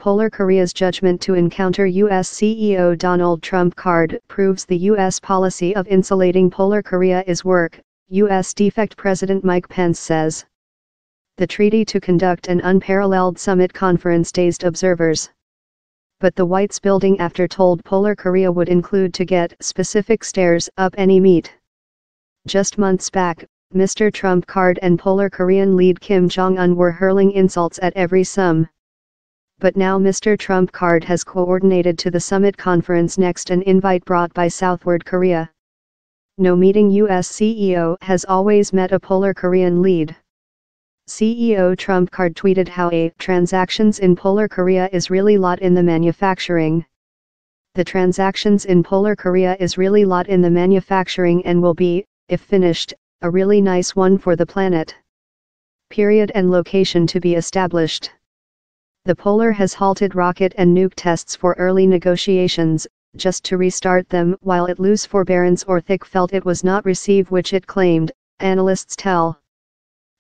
Polar Korea's judgment to encounter U.S. CEO Donald Trump card proves the U.S. policy of insulating Polar Korea is work, U.S. defect President Mike Pence says. The treaty to conduct an unparalleled summit conference dazed observers. But the White's building after told Polar Korea would include to get specific stairs up any meet. Just months back, Mr. Trump card and Polar Korean lead Kim Jong-un were hurling insults at every sum. But now Mr. Trump card has coordinated to the summit conference next an invite brought by Southward Korea. No meeting U.S. CEO has always met a Polar Korean lead. CEO Trump card tweeted how transactions in Polar Korea is really lot in the manufacturing. The transactions in Polar Korea is really lot in the manufacturing and will be, if finished, a really nice one for the planet. Period and location to be established. The Polar has halted rocket and nuke tests for early negotiations, just to restart them while it loose forbearance or thick felt it was not receive which it claimed, analysts tell.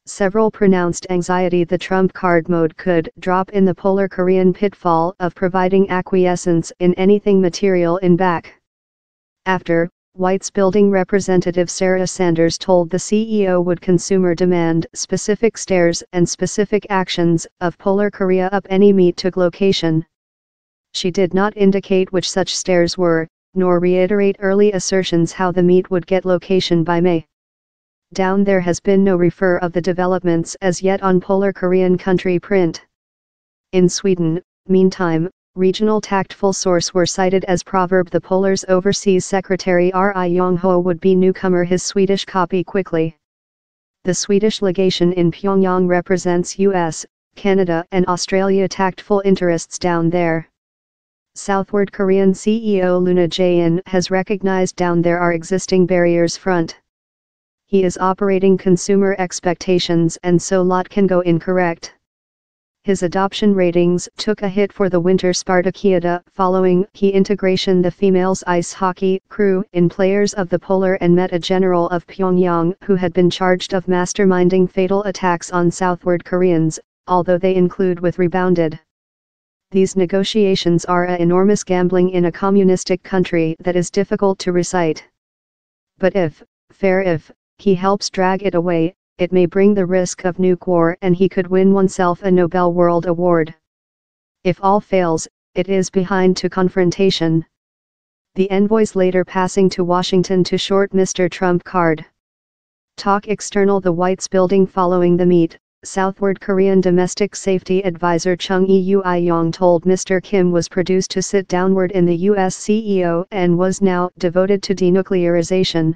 Several pronounced anxiety the Trump card mode could drop in the Polar Korean pitfall of providing acquiescence in anything material in back. After, White's building representative Sarah Sanders told the CEO would consumer demand specific stairs and specific actions of Polar Korea up any meet took location. She did not indicate which such stairs were, nor reiterate early assertions how the meet would get location by May. Down there has been no refer of the developments as yet on Polar Korean country print. In Sweden, meantime, regional tactful source were cited as proverb the Polar's overseas secretary Ri Yong-ho would be newcomer his Swedish copy quickly. The Swedish legation in Pyongyang represents US, Canada and Australia tactful interests down there. Southward Korean CEO Luna Jae-in has recognized down there are existing barriers front. He is operating consumer expectations and so lot can go incorrect. His adoption ratings took a hit for the Winter Spartakiada following key integration the females ice hockey crew in players of the Polar and met a general of Pyongyang who had been charged of masterminding fatal attacks on Southward Koreans, although they include with rebounded. These negotiations are enormous gambling in a communistic country that is difficult to recite. But if, fair if, he helps drag it away, it may bring the risk of nuke war and he could win oneself a Nobel World Award. If all fails, it is behind to confrontation. The envoys later passing to Washington to short Mr. Trump card. Talk external the White's building following the meet, Southward Korean domestic safety advisor Chung Eui-yong told Mr. Kim was produced to sit downward in the US CEO and was now devoted to denuclearization.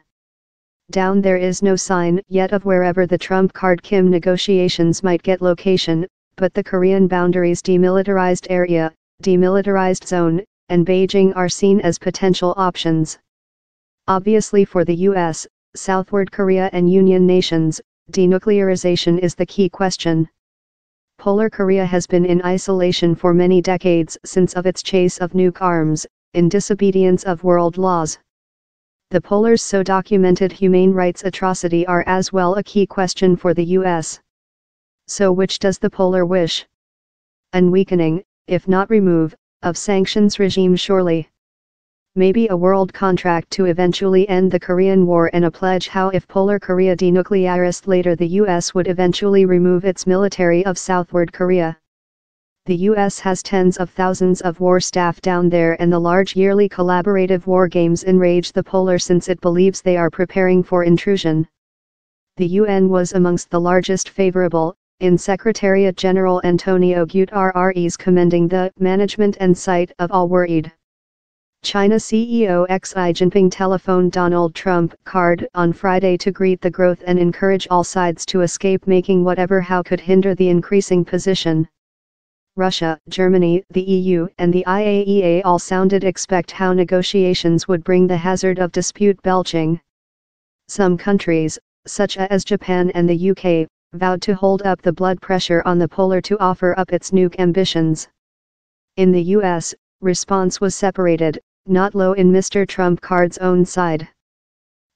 Down there is no sign yet of wherever the Trump card Kim negotiations might get location, but the Korean boundaries demilitarized area, demilitarized zone, and Beijing are seen as potential options. Obviously for the US, Southward Korea and Union nations, denuclearization is the key question. Polar Korea has been in isolation for many decades since of its chase of nuke arms, in disobedience of world laws. The Polars' so documented human rights atrocity are as well a key question for the US. So which does the Polar wish? An weakening, if not remove, of sanctions regime surely. Maybe a world contract to eventually end the Korean War and a pledge how if Polar Korea denuclearized later the US would eventually remove its military of Southward Korea. The US has tens of thousands of war staff down there and the large yearly collaborative war games enrage the Polar since it believes they are preparing for intrusion. The UN was amongst the largest favorable, in Secretariat General Antonio Guterres commending the management and sight of all worried. China CEO Xi Jinping telephoned Donald Trump card on Friday to greet the growth and encourage all sides to escape making whatever how could hinder the increasing position. Russia, Germany, the EU and the IAEA all sounded expect how negotiations would bring the hazard of dispute belching. Some countries, such as Japan and the UK, vowed to hold up the blood pressure on the Polar to offer up its nuke ambitions. In the US, response was separated, not low in Mr. Trump card's own side.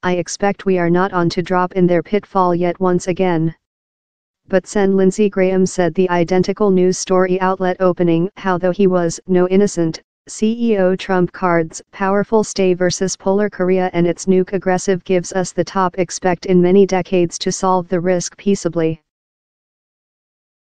I expect we are not on to drop in their pitfall yet once again. But Sen Lindsey Graham said the identical news story outlet opening how though he was no innocent, CEO Trump cards powerful stay versus Polar Korea and its nuke aggressive gives us the top expect in many decades to solve the risk peaceably.